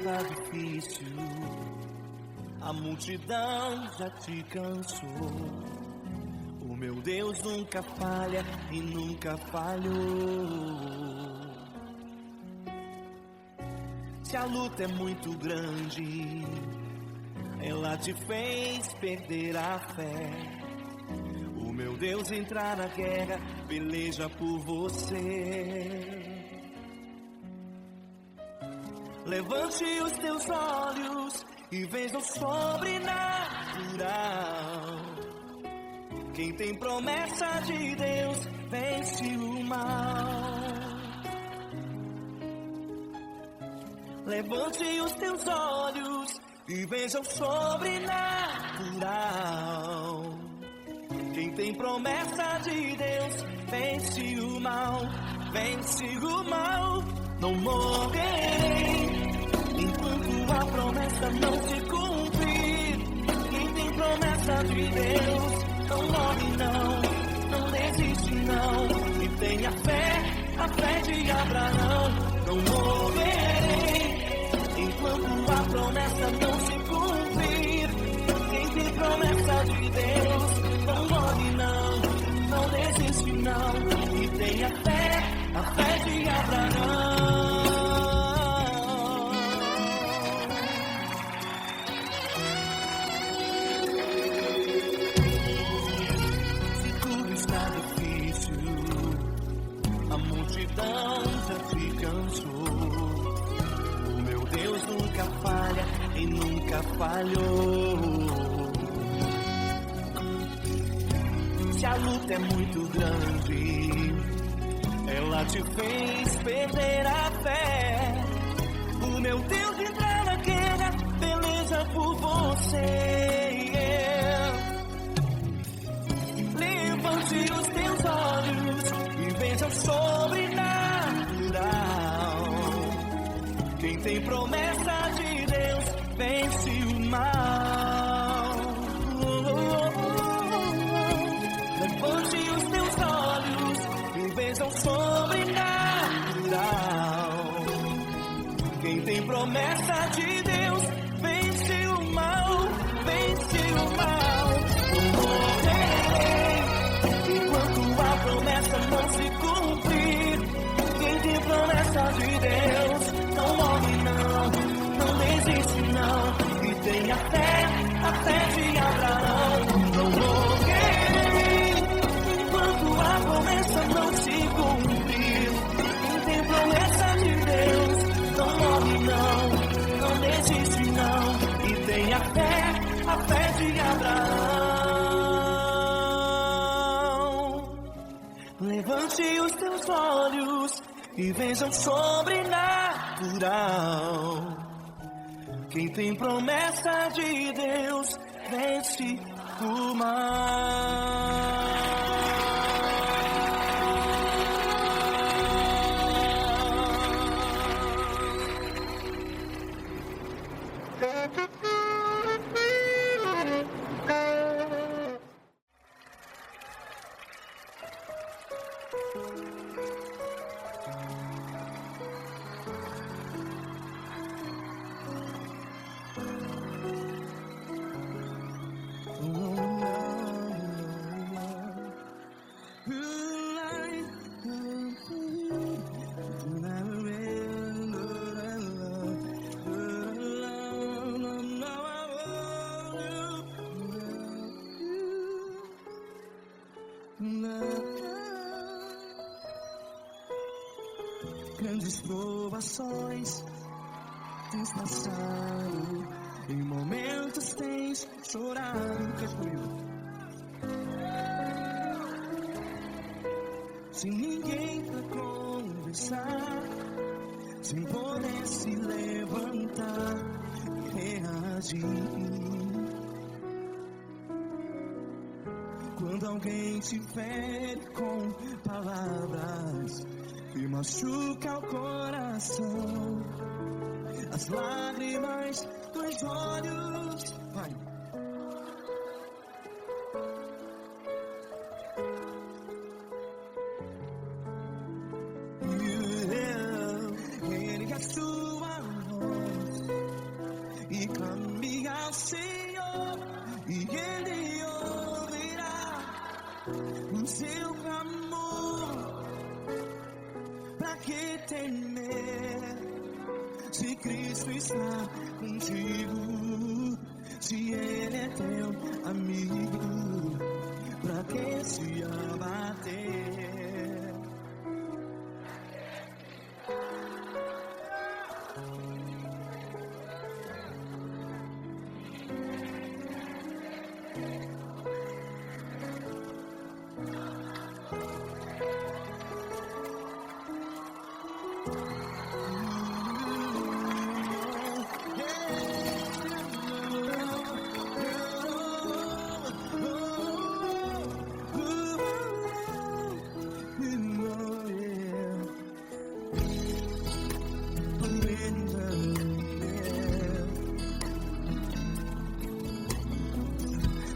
está difícil, a multidão já te cansou. O meu Deus nunca falha e nunca falhou. Se a luta é muito grande, ela te fez perder a fé. O meu Deus entrar na guerra, peleja por você. Levante os teus olhos e veja o sobrenatural. Quem tem promessa de Deus vence o mal. Levante os teus olhos e veja o sobrenatural. Quem tem promessa de Deus vence o mal, vence o mal. Não morrerei enquanto a promessa não se cumprir. Quem tem promessa de Deus não morre não, não desiste não. E tenha fé, a fé de Abraão. Não morrerei enquanto a promessa não se cumprir. Quem tem promessa de Deus não morre não, não desiste não. E tenha fé, a fé de Abraão. Se tudo está difícil, a multidão já te cansou. O meu Deus nunca falha e nunca falhou. Se a luta é muito grande, ela te fez perder a fé. O meu Deus entrar na guerra, peleja por você. Levante os teus olhos e veja o sobrenatural. Quem tem promessa de Deus vence o mal. Levante os teus olhos e veja o sobrenatural. Quem tem promessa de Deus vence o mal, vence o mal. Não morrerei enquanto a promessa não se cumprir. Quem tem promessa de Deus não morre não, não desiste não. E tenha fé, a fé de Abraão. Não morrerei enquanto a promessa não se cumprir. Quem tem promessa de Deus não morre não, não desiste não. E tenha fé, a fé de Abraão. Levante os teus olhos e veja o sobrenatural. Quem tem promessa de Deus vence o mal. Grandes provações tens passado, em momentos tens chorado. Sem ninguém pra conversar, sem poder se levantar e reagir. Quando alguém te fere com palavras e machuca o coração, as lágrimas dos olhos, vai. Ergue a sua voz temer? Se Cristo está contigo, se Ele é teu amigo, pra que se abater?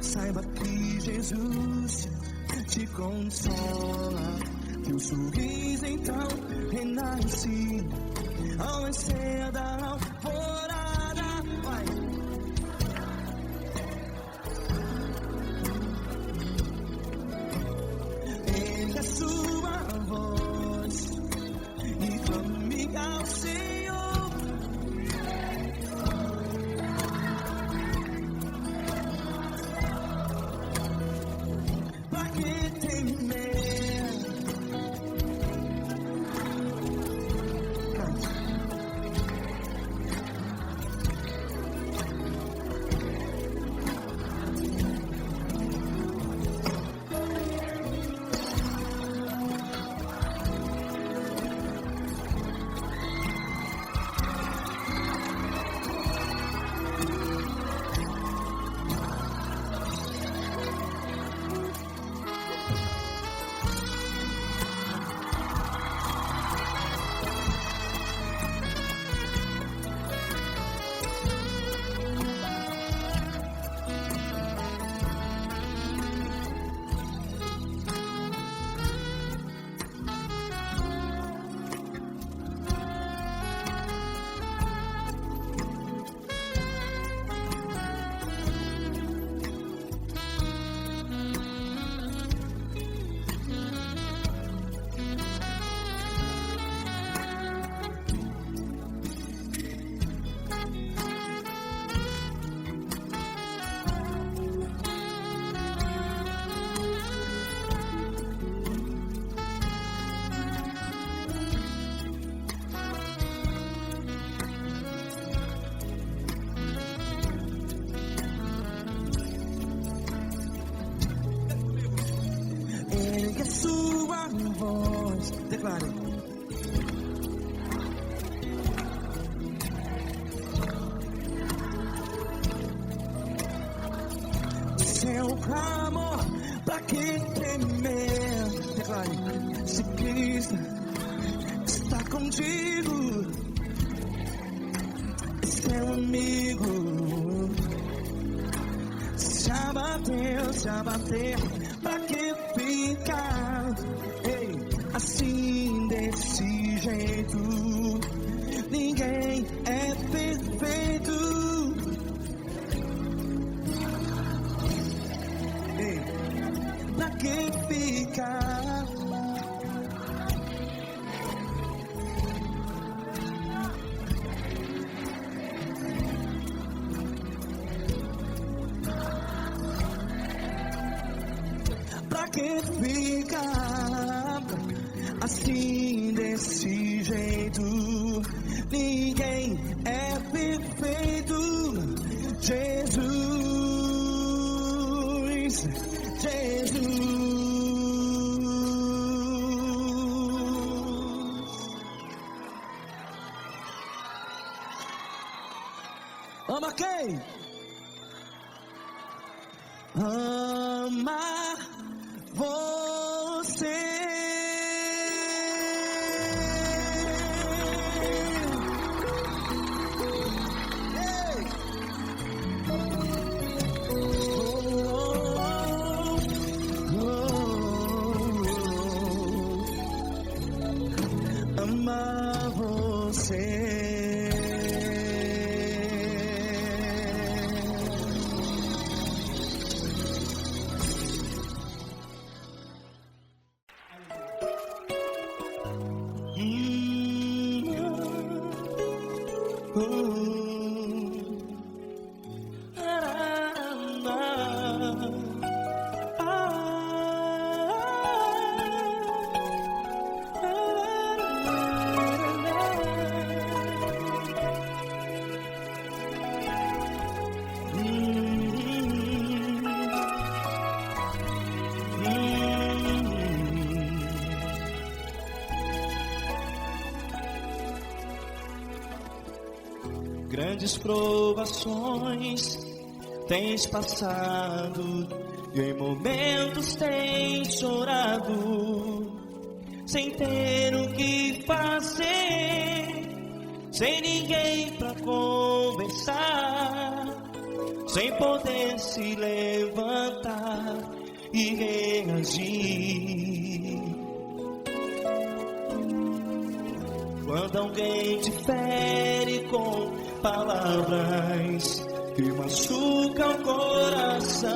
Saiba que Jesus te consola, teu sorriso então renasce ao nascer da alvorada. Vai. Ele é sua voz e clame ao Senhor. Pra que temer? Ergue a sua voz, declare. Seu clamor, pra que temer? Declare. Se Cristo está contigo, seu amigo, se abater, pra que ficar, ei, assim desse jeito? Ninguém é perfeito. Ei, pra que ficar? Pra que ficar assim desse jeito? Ninguém é perfeito. Jesus, Jesus. Ama quem? Ama você. Ama você. Grandes provações tens passado e em momentos tens chorado, sem ter o que fazer, sem ninguém pra conversar, sem poder se levantar e reagir. Quando alguém te fere com palavras que machucam o coração,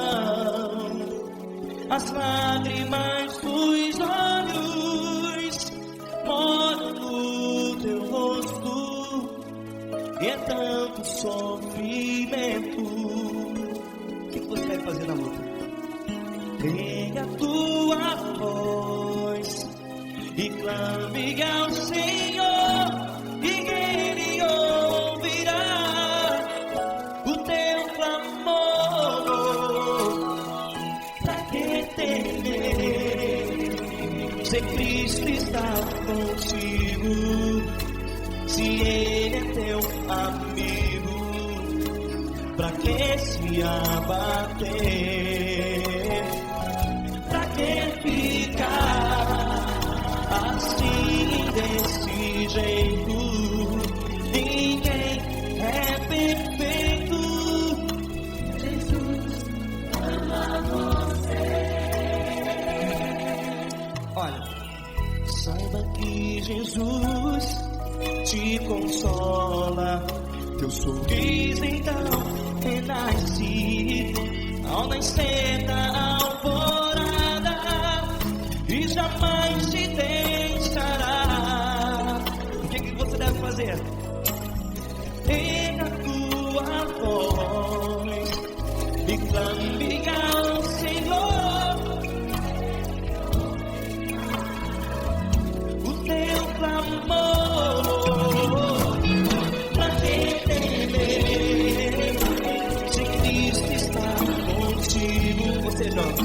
as lágrimas dos olhos moram no teu rosto, e é tanto sofrimento. O que você vai fazer na luta? Pega a tua voz e clame ao Senhor, e Ele ouvirá o teu clamor. Pra que temer, se Cristo está contigo, se Ele é teu amigo? Pra que se abater? Pra que ficar assim desse jeito? Ninguém é perfeito. Jesus ama você. Olha, saiba que Jesus te consola, teu sorriso então renasce ao nascer da alvorada e jamais te deixará. O que você deve fazer? Pega a tua voz e clame ao Senhor, o teu clamor. Pra que temer, se Cristo está contigo? Você joga.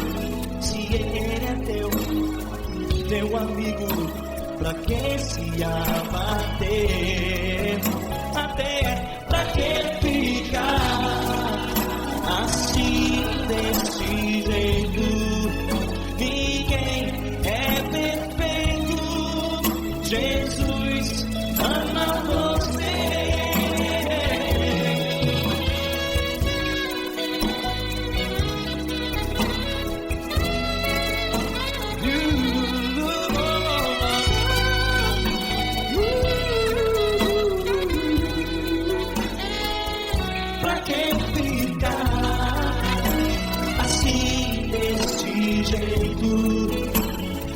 Se Ele é teu amigo, pra que se abater? Até pra que ficar assim desse jeito? Ninguém é perfeito. Jesus ama você.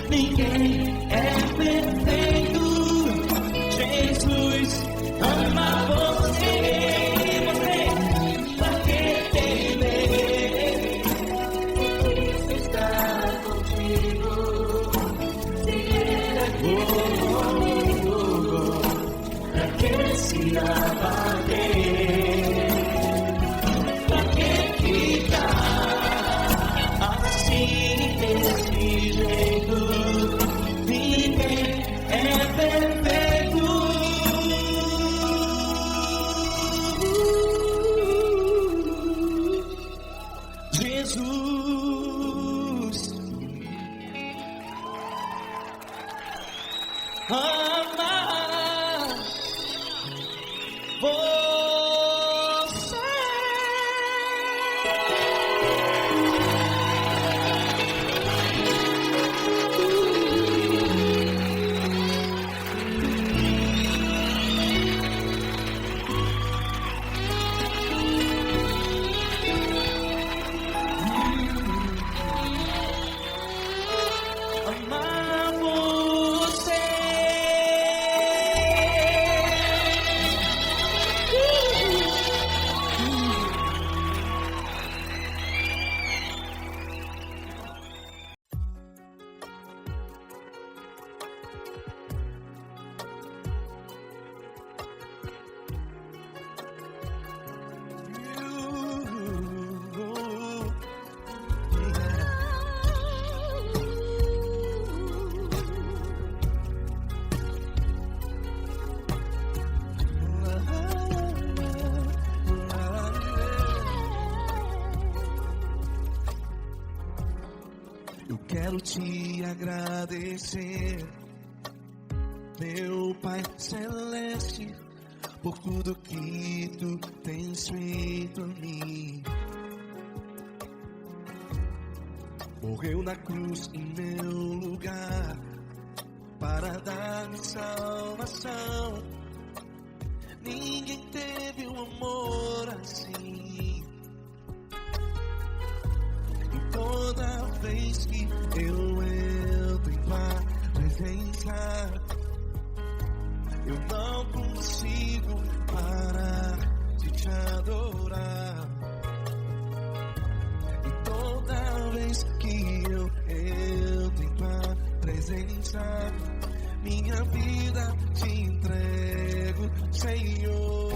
Ninguém é perfeito. Jesus ama você. Você, pra que temer? Cristo está contigo. Se Ele é teu, pra que se abater? Pra que ficar assim desse jeito? Ninguém é perfeito. Jesus ama você. quero te agradecer, meu Pai Celeste, por tudo que tu tens feito a mim. Morreu na cruz em meu lugar para dar-me salvação. Ninguém teve um amor assim. E toda vez que eu entro em tua presença, eu não consigo parar de te adorar. E toda vez que eu entro em tua presença, minha vida te entrego, Senhor.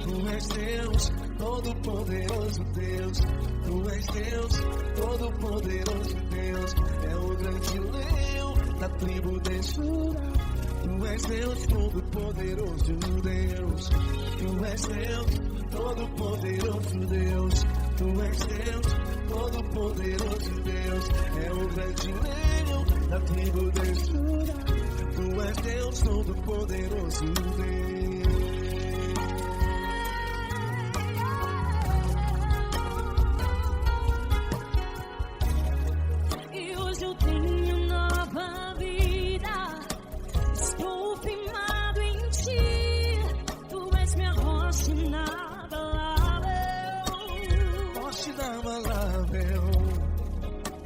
Tu és Deus, todo-poderoso Deus. Tu és Deus, todo-poderoso Deus. É o grande leão da tribo de Judá. Tu és Deus, todo-poderoso Deus. Tu és Deus, todo-poderoso Deus. Tu és Deus, todo-poderoso Deus. É o grande leão da tribo de Judá. Tu és Deus, todo-poderoso Deus.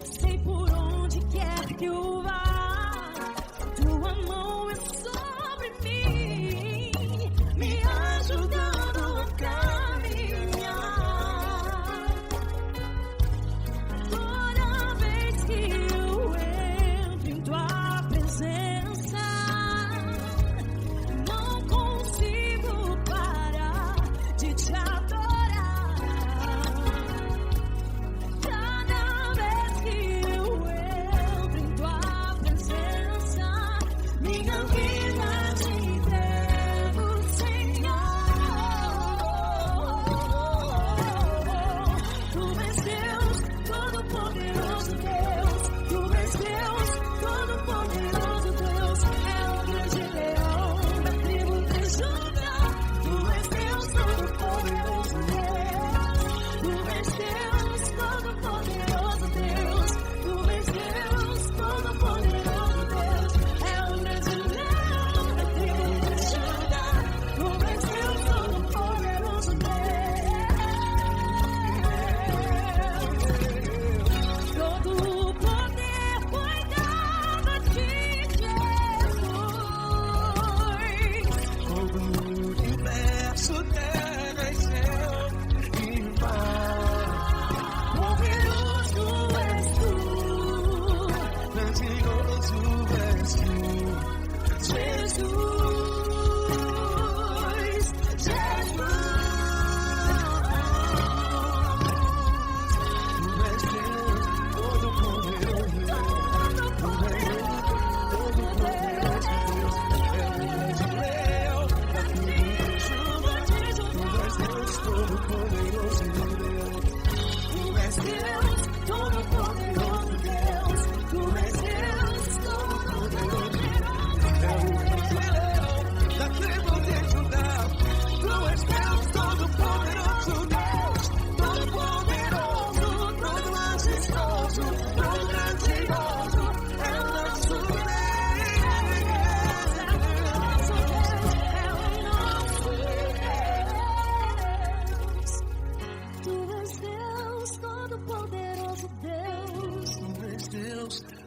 Sei por onde quer que eu vá, tua mão é sobre mim, me ajudando a caminhar. Toda vez que eu entro em tua presença, não consigo parar de te adorar.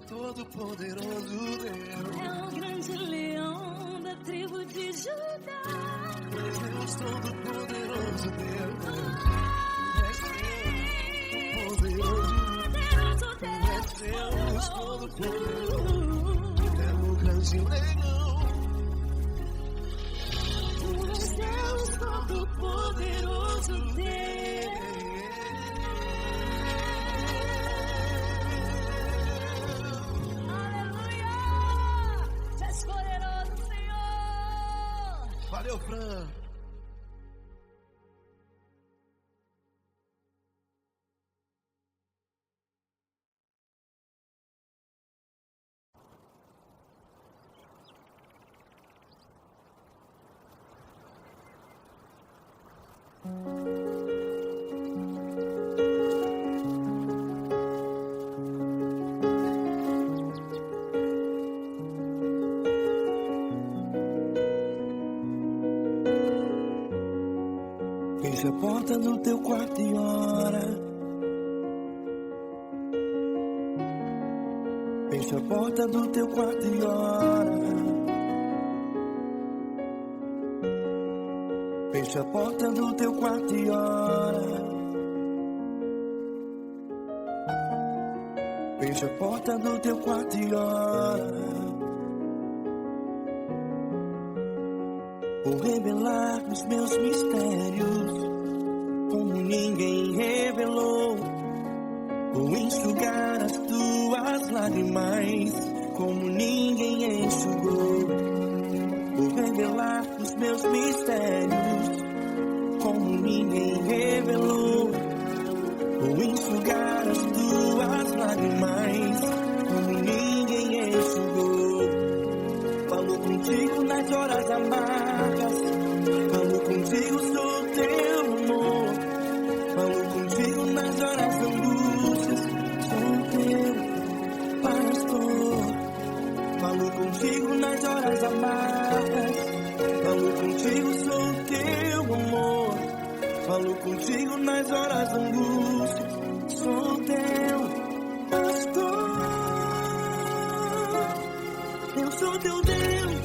Todo-poderoso Deus. É o grande leão da tribo de Judá. Tu és Deus, todo-poderoso Deus. Tu és Deus, todo-poderoso. É o grande leão. Tu és Deus, todo-poderoso Deus. Valeu, Fran. Fecha a porta do teu quarto e ora. Fecha a porta do teu quarto e ora. Fecha a porta do teu quarto e ora. Fecha a porta do teu quarto e ora. Vou revelar os meus mistérios como ninguém revelou. Vou enxugar as tuas lágrimas como ninguém enxugou. Vou revelar os meus mistérios como ninguém revelou. Vou enxugar as tuas lágrimas como ninguém enxugou. Falo contigo nas horas amargas, falo contigo, sou teu amor. Falo contigo nas horas angústias, sou teu pastor. Falo contigo nas horas amargas, falo contigo, sou teu amor. Falo contigo nas horas angústias, sou teu pastor. Eu sou teu Deus,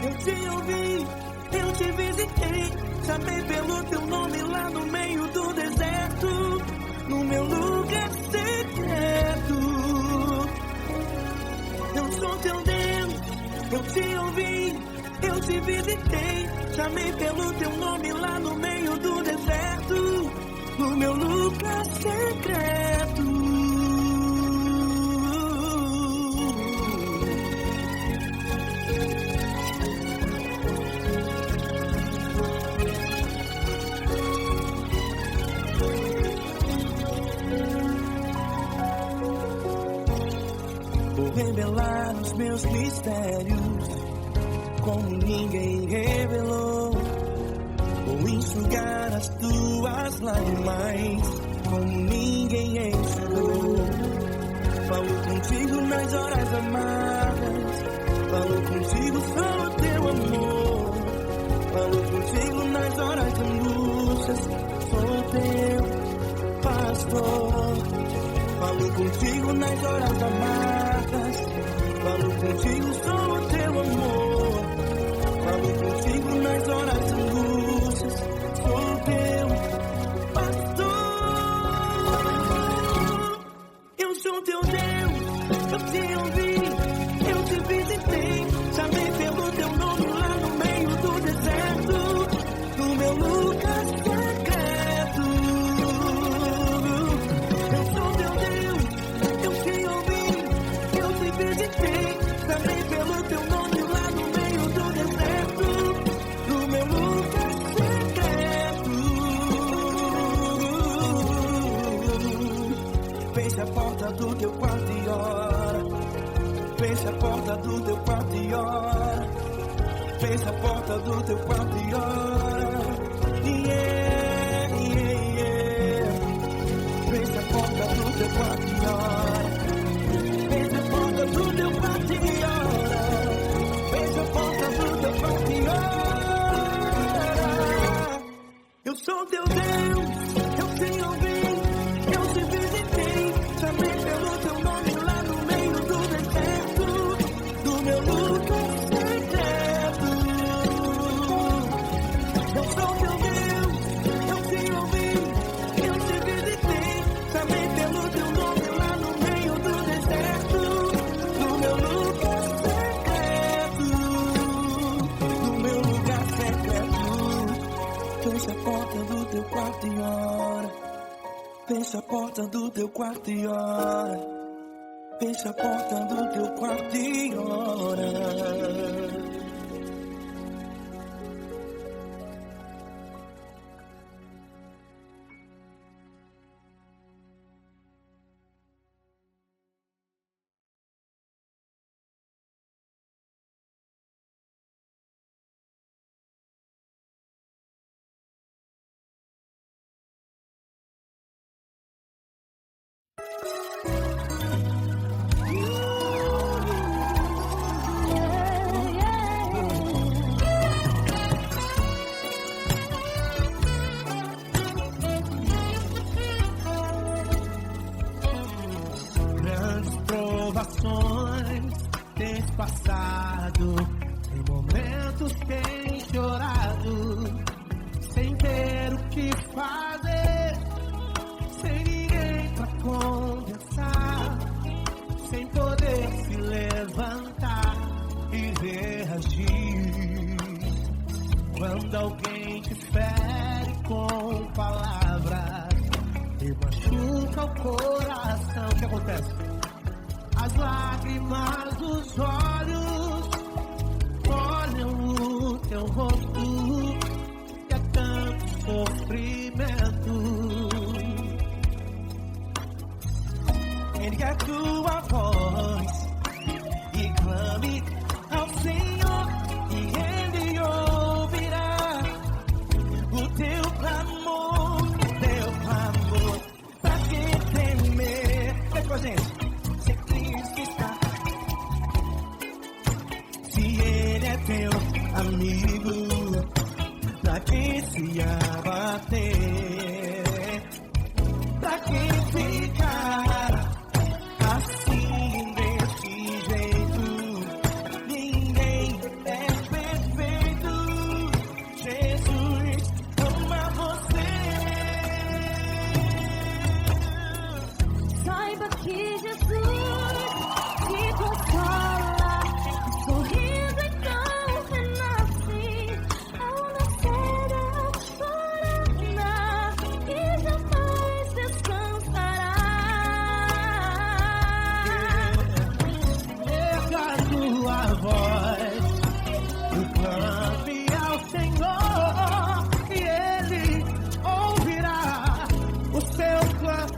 eu te ouvi, eu te visitei. Chamei pelo teu nome lá no meio do deserto, no meu lugar secreto. Eu sou teu Deus, eu te ouvi, eu te visitei. Chamei pelo teu nome lá no meio do deserto, no meu lugar secreto. Vou revelar os meus mistérios como ninguém revelou. Vou enxugar as tuas lágrimas como ninguém enxugou. Falo contigo nas horas amargas, falo contigo, sou teu amor. Falo contigo nas horas angústias, sou teu pastor. Falo contigo nas horas amargas, falo contigo, sou teu amor. Falo contigo nas horas angústias, sou teu pastor. Eu sou teu Deus, eu te ouvi, eu te visitei. Chamei pelo teu nome lá no meio do deserto, no meu lugar secreto. Eu sou teu Deus, eu te ouvi, eu te visitei. Chamei pelo teu nome lá no meio do deserto, no meu lugar secreto. Fecha a porta do teu quarto e ora. Fecha a porta do teu quarto e ora. Fecha a porta do teu quarto e ora. Yeah, yeah, yeah. Fecha a porta do teu quarto e ora. Fecha a porta do teu quarto e ora. Fecha a porta do teu quarto e ora. Eu sou teu Deus, eu te ouvi, eu te visitei. Chamei pelo teu nome lá no meio do deserto, do meu lugar secreto. Eu sou teu Deus, eu te ouvi, eu te visitei. Chamei pelo teu nome lá no meio do deserto, do meu lugar secreto, do meu lugar secreto. Fecha a porta do teu quarto e ora. Fecha a porta do teu quarto e ora. Fecha a porta do teu quarto e ora. Quantos têm chorado sem ter o que fazer, sem ninguém pra conversar, sem poder se levantar e reagir. Quando alguém te fere com palavras e machuca o coração, o que acontece? As lágrimas dos olhos olham o teu rosto, que é tanto sofrimento. Erga a tua voz e clame ao Senhor, e Ele ouvirá o teu clamor, pra que temer? Vem com a gente. Se Cristo está, se Ele é teu amigo, pra que se abater? Pra que ficar assim desse jeito? Ninguém é perfeito. Jesus ama você. Saiba que Jesus te consola, sorrindo então renasce, ao nascer ao chorar e jamais descansará. Erga a tua voz e clame ao Senhor, e Ele ouvirá o seu clamor.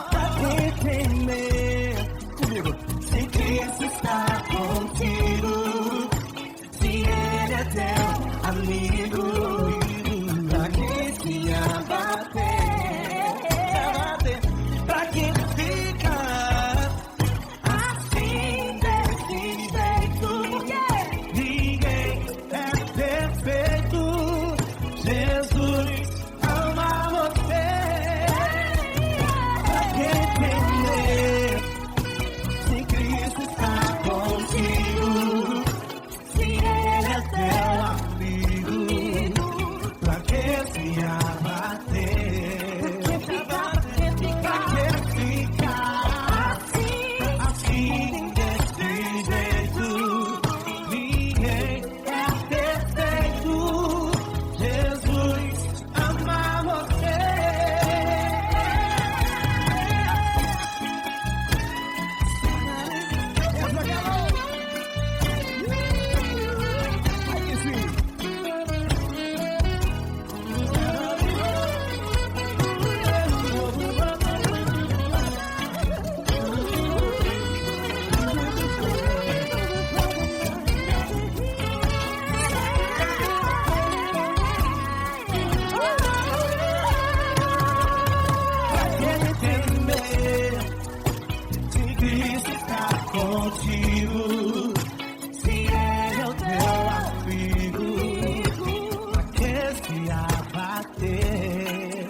Pra que temer? Comigo. Se Cristo está contigo, se Ele é teu amigo, pra que se abater? Pra que ficar assim desse jeito? Ninguém é perfeito. Jesus ama você. Pra que temer? Se Cristo está contigo, se Ele é teu Amigo, pra que se abater? Pra que ficar assim desse jeito? Ninguém é perfeito. Jesus ama você. Se Cristo está contigo, se Ele é o teu amigo, Pra que se abater?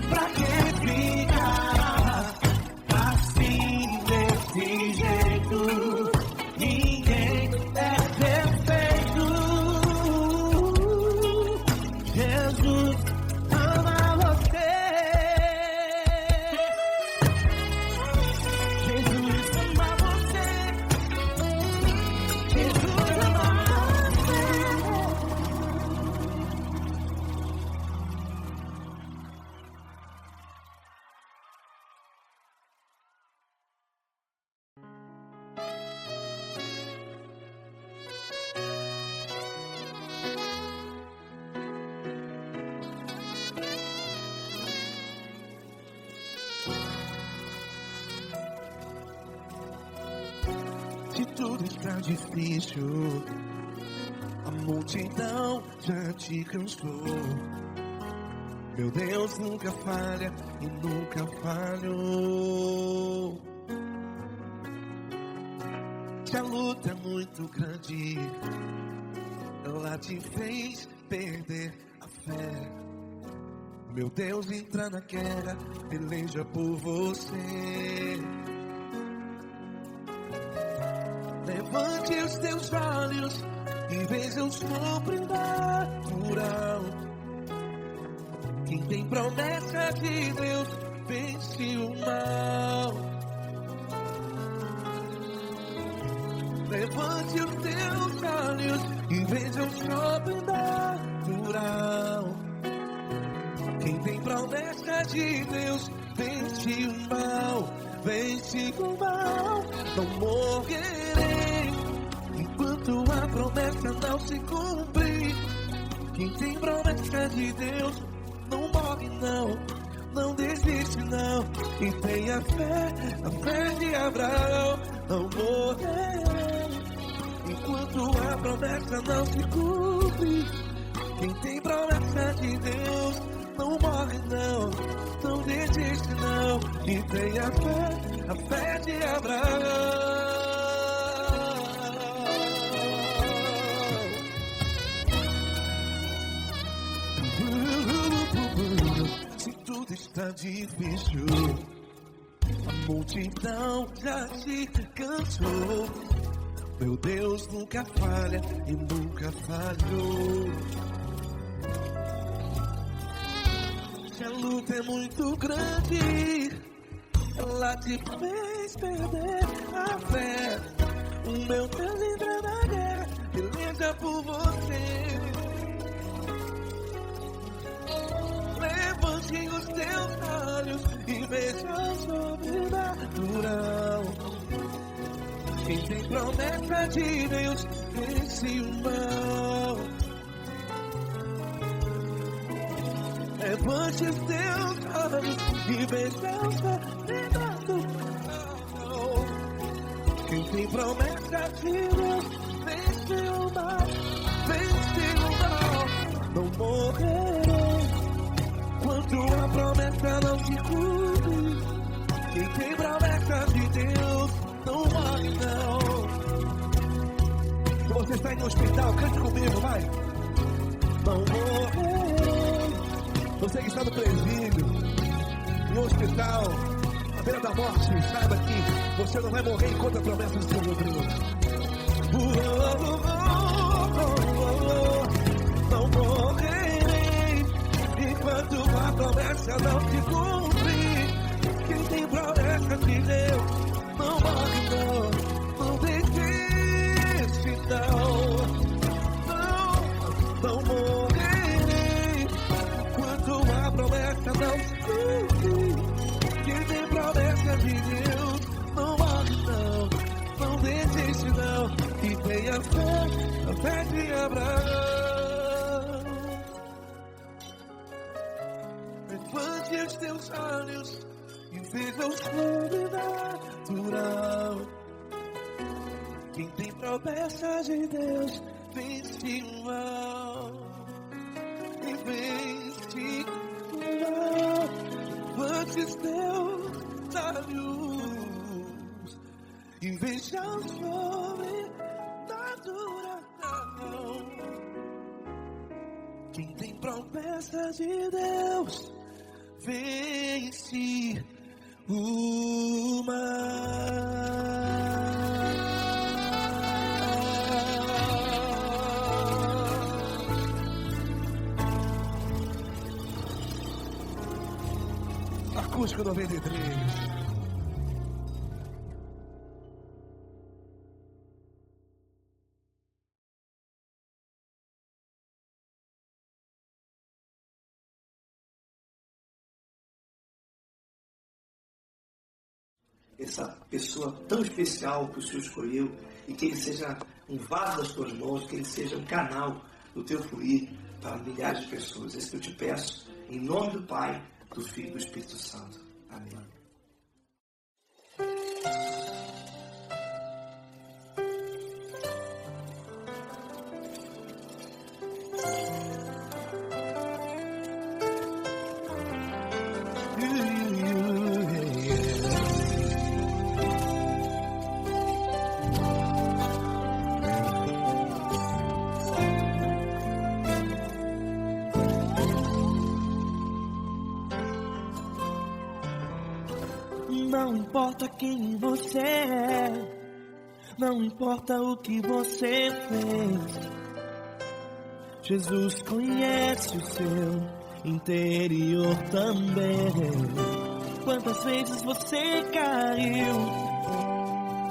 pra que ficar Assim desse jeito, ninguém é perfeito. Jesus ama você. Jesus ama você? Jesus ama Se tudo está difícil, a multidão já te cansou. Meu Deus nunca falha e nunca falhou. Se a luta é muito grande, ela te fez perder a fé. Meu Deus entra na guerra, peleja por você. Levante os teus olhos e veja o sobrenatural. Quem tem promessa de Deus vence o mal. Levante os teus olhos e veja o sobrenatural. Quem tem promessa de Deus vence o mal. Vence o mal. Não morrerei enquanto a promessa não se cumprir. Quem tem promessa de Deus não morre não, não desiste não. E tenha fé, a fé de Abraão. Não morrerei enquanto a promessa não se cumpre. Quem tem promessa de Deus não morre não, não desiste não. E tenha fé, a fé de Abraão. Se tudo está difícil, a multidão já se cansou. Meu Deus nunca falha e nunca falhou. Se a luta é muito grande, ela te fez perder a fé. O meu Deus entra na guerra, peleja por você. Levante os teus olhos e veja o sobrenatural. Quem tem promessa de Deus vence o mal. Levante os teus olhos e veja o sobrenatural. Quem tem promessa de Deus vence o mal. Vence o mal. Não morrerei quando a promessa não se cumpre. Quem tem promessa de Deus não morre não. Se você está em um hospital, cante comigo, vai. Não morrerei. Você que está no presídio, em um hospital, à beira da morte, saiba que você não vai morrer enquanto a promessa não se cumprir. Não morrerei enquanto a promessa não se cumprir. Quem tem promessa de Deus não morre não, não desiste não. Não morrerei enquanto a promessa não se cumprir. Quem tem promessa de Deus não morre não, não desiste não. E tenha fé, a fé de Abraão. Levante os teus olhos e veja o sobrenatural. Quem tem promessa de Deus vence o mal. E vence o mal. Levante os teus olhos e veja o sobrenatural. Quem tem promessa de Deus vence o mal. Acústico 93. Essa pessoa tão especial que o Senhor escolheu, e que ele seja um vaso das tuas mãos, que ele seja um canal do teu fluir para milhares de pessoas. É isso que eu te peço, em nome do Pai, do Filho e do Espírito Santo. Amém. Não importa quem você é, Não importa o que você fez, Jesus conhece o seu interior também. Quantas vezes você caiu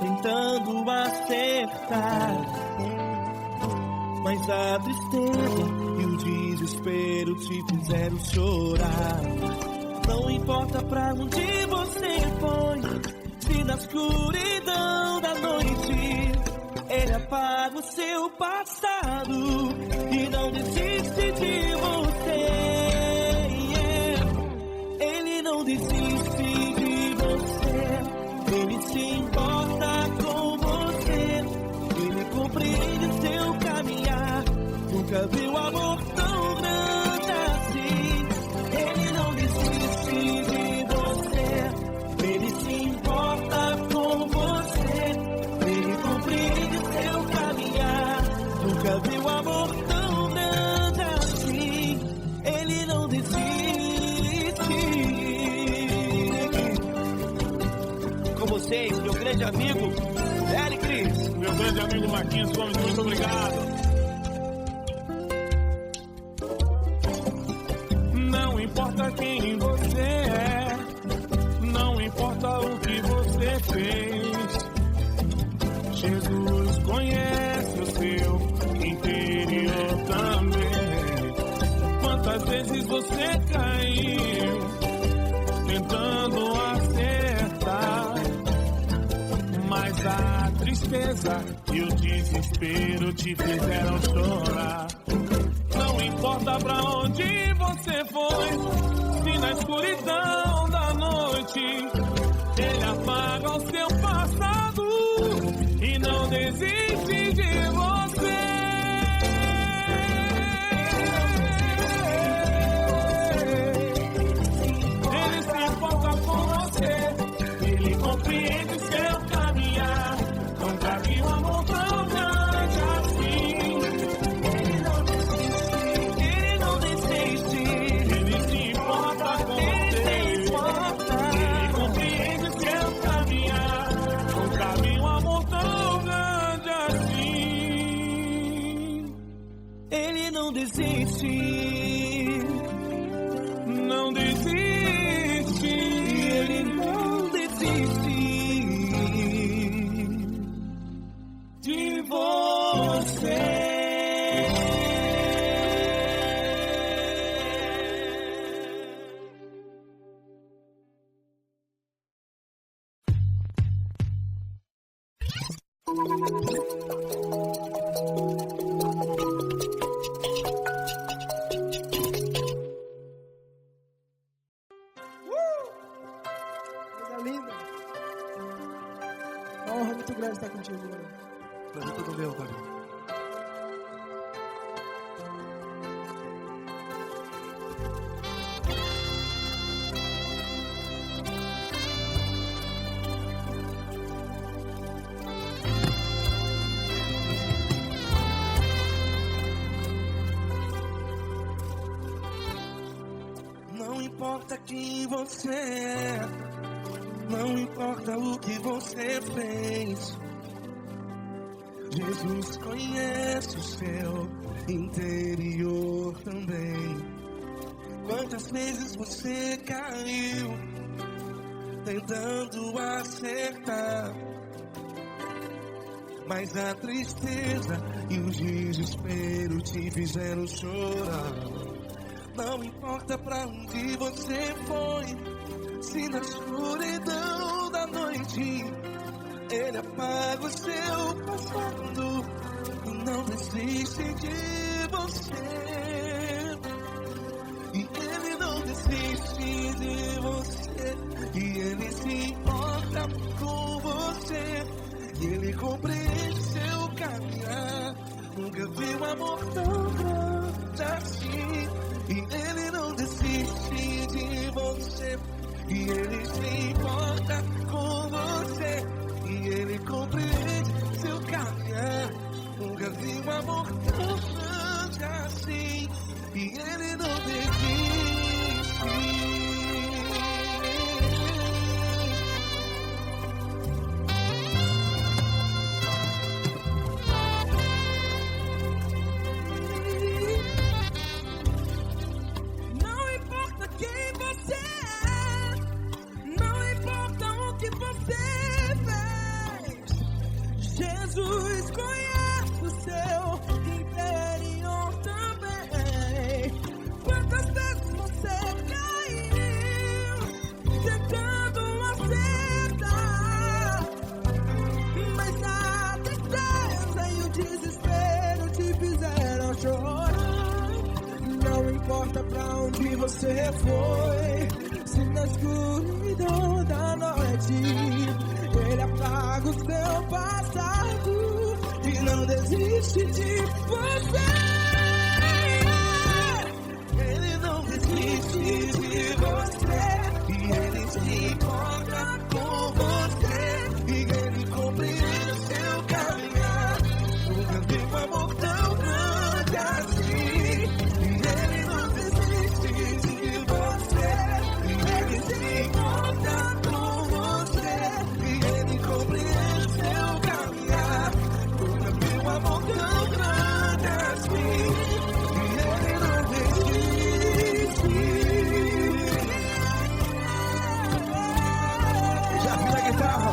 tentando acertar, mas a tristeza e o desespero te fizeram chorar. Não importa pra onde você foi, se na escuridão da noite Ele apaga o seu passado e não desiste de você. Ele não desiste de você, Ele se importa com você, Ele compreende o seu caminhar. Nunca viu amor tão grande assim. Ele não desiste de você, Ele se importa com você, Ele compreende o seu caminhar. Nunca viu amor tão grande assim. Ele não desiste. Com vocês, meu grande amigo L. Cris. Meu grande amigo Marquinhos Gomes, muito obrigado. Não importa quem você é, não importa o que você fez, Jesus conhece o seu interior também. Quantas vezes você caiu tentando acertar, mas a tristeza e o desespero te fizeram chorar. Não importa pra onde você foi, se na escuridão da noite Ele apaga o seu passado e não desiste de você. Ele se importa com você, Ele compreende o seu caminhar. Nunca vi um amor tão grande assim. Ele não desiste, Ele se importa com você, Ele compreende o seu caminhar. Nunca vi um amor tão grande assim. Ele não desiste, Não desiste, Ele não desiste de você. Coisa linda. Uma honra muito grande estar contigo, Glória. Prazer todo meu, Glória. Não importa quem você é, não importa o que você fez, Jesus conhece o seu interior também. Quantas vezes você caiu tentando acertar, mas a tristeza e o desespero te fizeram chorar. Não importa pra onde você foi, se na escuridão da noite Ele apaga o seu passado e não desiste de você. E Ele não desiste de você, e Ele se importa com você, e Ele compreende seu caminhar. Nunca vi um amor tão grande assim. E Ele não desiste de você, e Ele se importa com você, e Ele compreende seu caminhar. Nunca vi um amor tão grande assim. E Ele não desiste. importa pra onde você foi, se na escuridão da noite Ele apaga o seu passado e não desiste de você. Ele não desiste de você e Ele se importa com você e Ele compreende o seu caminhar. Nunca vi um amor tão grande assim. E Ele não desiste de você e Ele se importa com você e Ele compreende o seu caminhar. Nunca vi um amor tão grande assim. E Ele não desiste. Já vi a guitarra.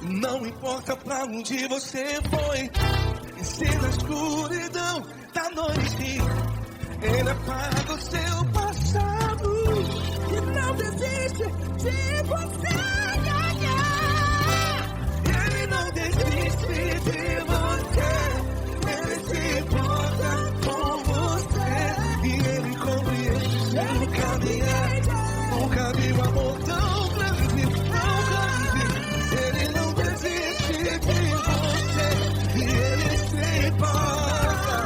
Não importa pra onde você foi, e se na escuridão da noite Ele apaga o seu passado e não desiste de você. Ele não desiste de você, Ele se importa com você e Ele compreende o seu caminhar. Nunca vi um amor tão grande, tão grande. Ele não desiste de você e Ele se importa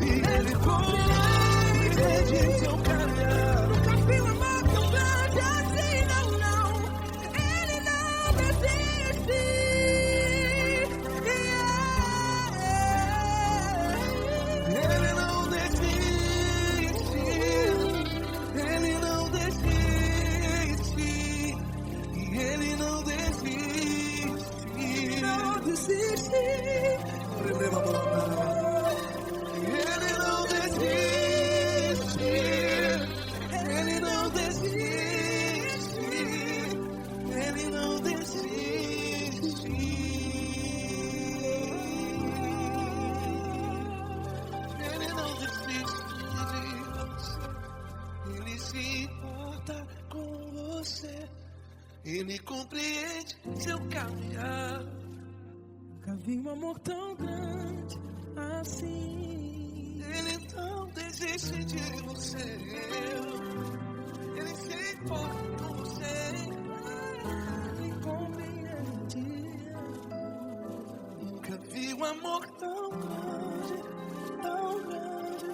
e Ele compreende o seu caminhar. Nunca vi um amor tão grande assim, não, não. Ele não desiste. Ele não desiste. Ele não desiste. E Ele não desiste. Não desiste. Ele não desiste. Ele não desiste. Ele não desiste. Ele não desiste de você. Ele se importa com você. Ele compreende seu caminhar. Nunca vi um amor tão grande assim. Ele não desiste de você. Ele se importa com você. Ele compreende. Nunca vi um amor tão grande, tão grande.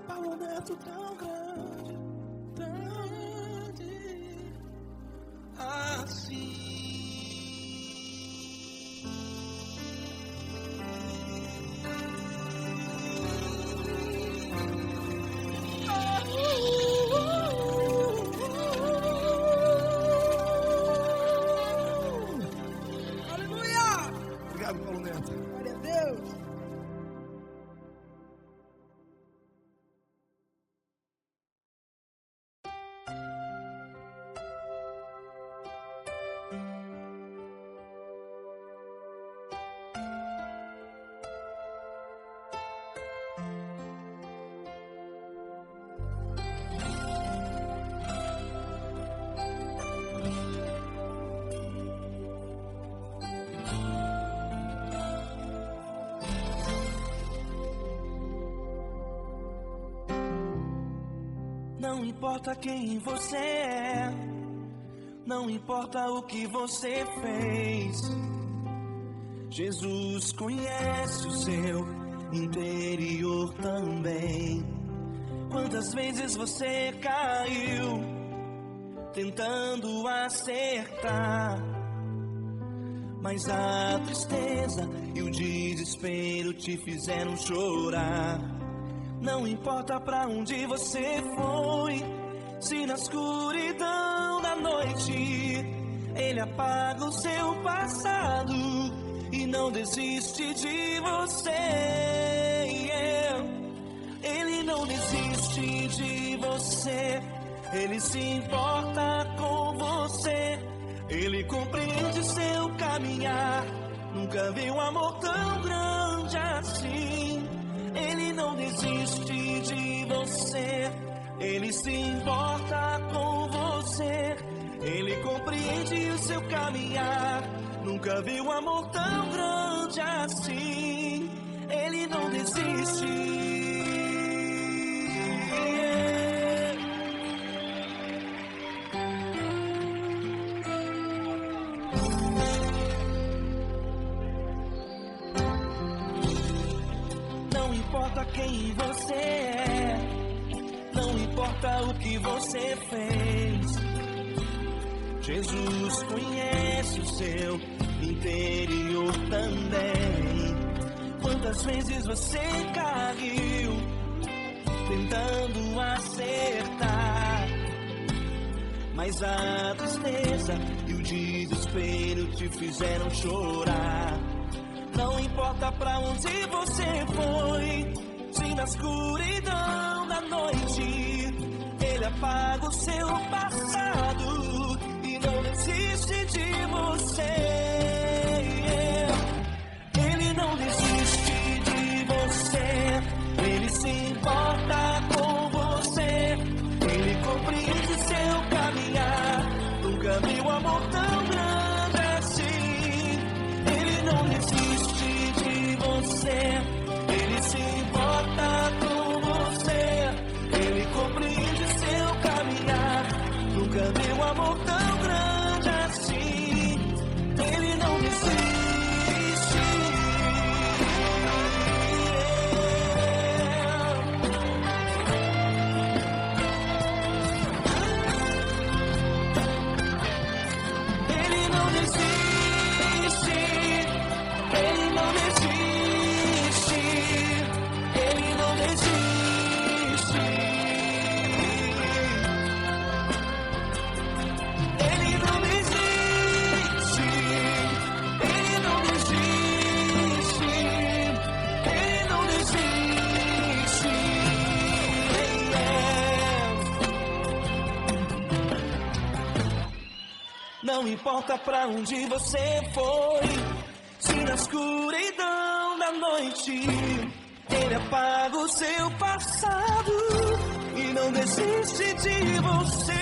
Paulo Neto tão grande, grande assim. Aleluia! Obrigado, Paulo Neto. Glória a Deus. Não importa quem você é, não importa o que você fez, Jesus conhece o seu interior também. Quantas vezes você caiu tentando acertar, Mas a tristeza e o desespero te fizeram chorar. Não importa pra onde você foi, se na escuridão da noite Ele apaga o seu passado e não desiste de você. Ele não desiste de você, Ele se importa com você. Ele compreende seu caminhar, nunca viu um amor tão grande assim. Ele não desiste de você, Ele se importa com você. Ele compreende o seu caminhar, nunca viu um amor tão grande assim. Ele não desiste. Não importa quem você é, não importa o que você fez, Jesus conhece o seu interior também. Quantas vezes você caiu tentando acertar, mas a tristeza e o desespero te fizeram chorar. Não importa pra onde você foi, se na escuridão da noite Ele apaga o seu passado e não desiste de você. Ele não desiste de você, Ele se importa com você. Ele compreende seu caminhar, nunca viu amor tão grande assim. Ele não desiste de você, Ele se importa com você. Ele compreende seu caminhar, nunca viu amor tão grande assim. Ele não desiste. Ele não desiste. Ele não desiste. Ele não desiste. Ele não desiste. Ele não desiste. Ele não desiste. Não importa pra onde você foi, se na escuridão da noite Ele apaga o seu passado e não desiste de você.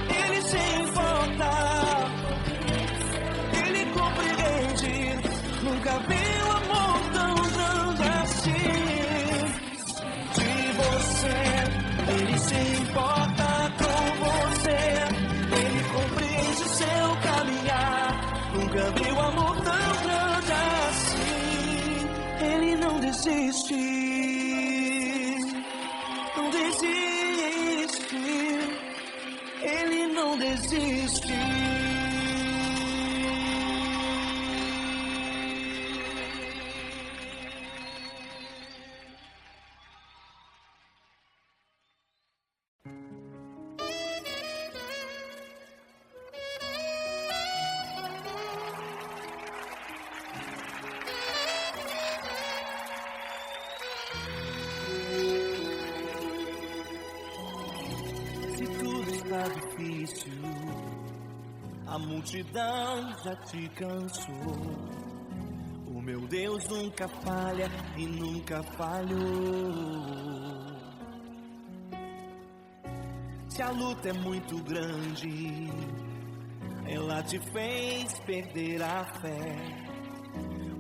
Ele se importa, Ele compreende, nunca viu amor tão grande assim. De você, Ele se importa com você. Ele compreende seu caminhar, nunca viu amor tão grande assim. Ele não desiste, não desiste. Ele não desiste. Se tudo está difícil, a multidão já te cansou. O meu Deus nunca falha e nunca falhou. Se a luta é muito grande, ela te fez perder a fé.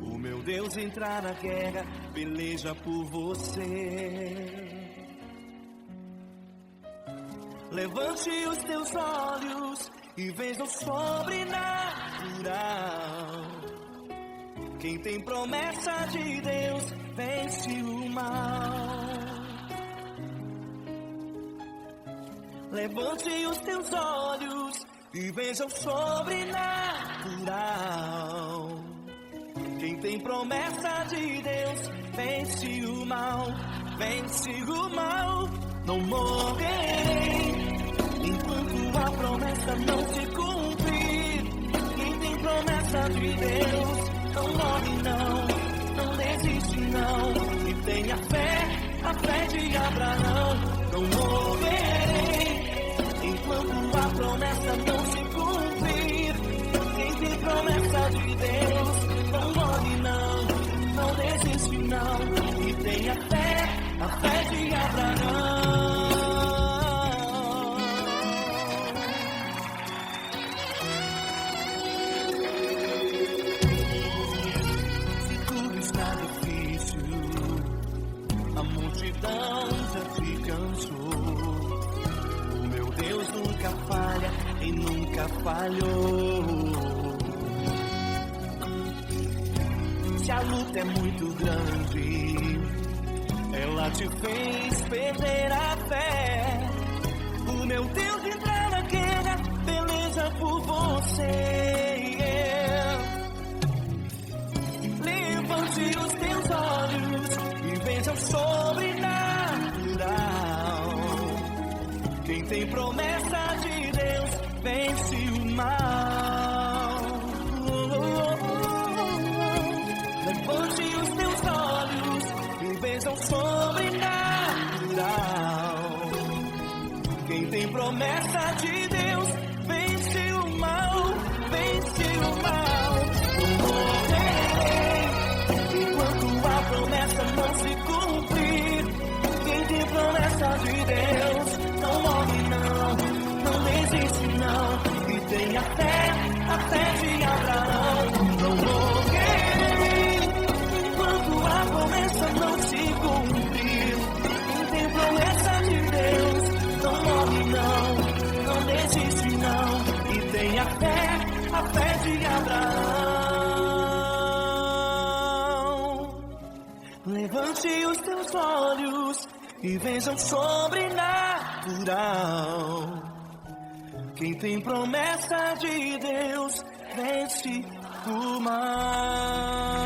O meu Deus entrar na guerra, peleja por você. Levante os teus olhos e veja o sobrenatural. Quem tem promessa de Deus vence o mal. Levante os teus olhos e veja o sobrenatural. Quem tem promessa de Deus vence o mal, vence o mal. Não morrerei enquanto a promessa não se cumprir. Quem tem promessa de Deus não morre não, não desiste não. E tenha fé, a fé de Abraão. Não morrerei enquanto a promessa não se cumprir. Quem tem promessa de Deus não morre não, não desiste não. E tenha fé, a fé de Abraão. Se tudo está difícil, a multidão já te cansou. O meu Deus nunca falha e nunca falhou. Se a luta é muito grande, ela te fez perder a fé. O meu Deus entra na guerra, peleja por você. Levante os teus olhos e veja o sobrenatural. Quem tem promessa de Deus vence o mal. Levante os teus olhos e veja o sobrenatural. Quem tem promessa de Deus vence o mal, vence o mal. Não morrerei enquanto a promessa não se cumprir. Quem tem promessa de Deus não morre não, não desiste não. E tenha fé, a fé de Abraão. Não morrerei enquanto a promessa não se cumprir. Quem tem promessa de Deus não morre não, não desiste não. E tenha fé, a fé de Abraão. Levante os teus olhos e veja o sobrenatural. Quem tem promessa de Deus vence o mal.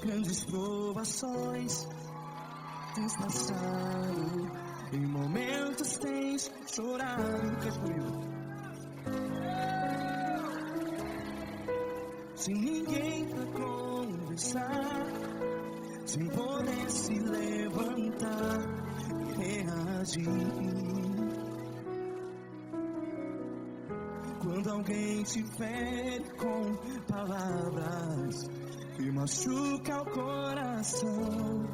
Grandes provações tens passado, em momentos tens chorado. Cante comigo. Sem ninguém pra conversar, sem poder se levantar e reagir. Quando alguém te fere com palavras que machuca o coração,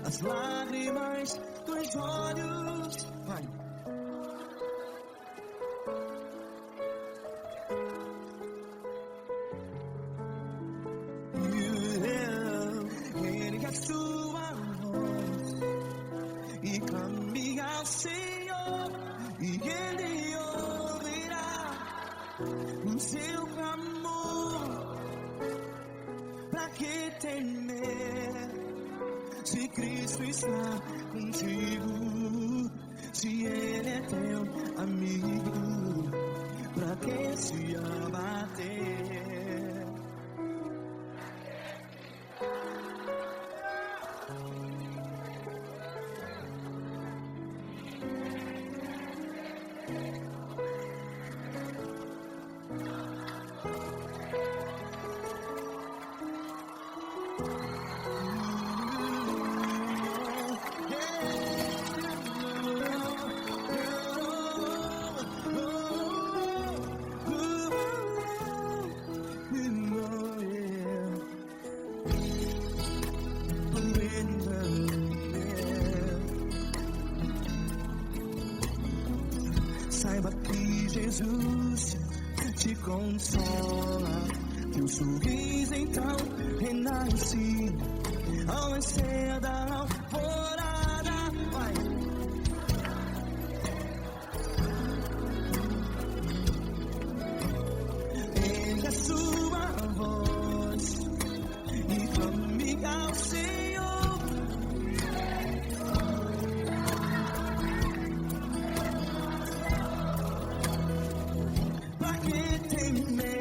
as lágrimas dos olhos. Vai. Ergue a sua voz e clame ao Senhor, e Ele ouvirá o seu clamor. Pra que temer, se Cristo está contigo? Se Ele é teu amigo, pra que se abater? Jesus te consola. Teu sorriso então renasce ao nascer da alvorada. Vai. Erga sua voz e clame ao Senhor. Pra que temer?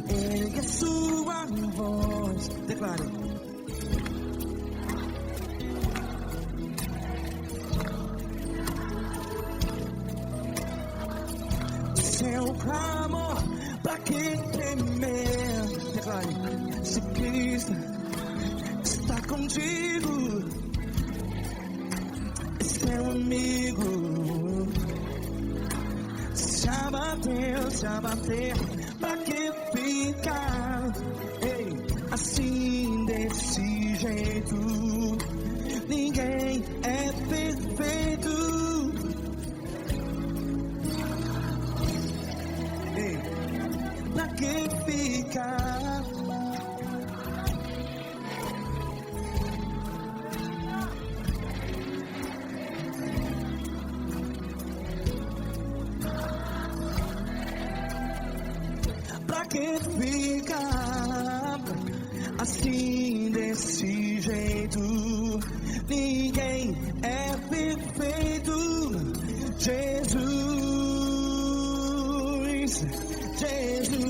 Ergue sua voz, declare. Seu clamor, pra que temer? Declare. Se Cristo está contigo, é seu amigo. Se abater, pra que ficar? Ei, assim desse jeito, ninguém é perfeito. Ei, pra que ficar? Pra que ficar assim desse jeito? Ninguém é perfeito. Jesus, Jesus.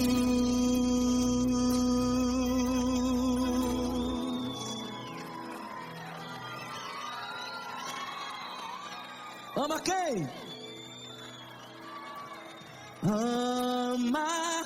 Ama quem? Ama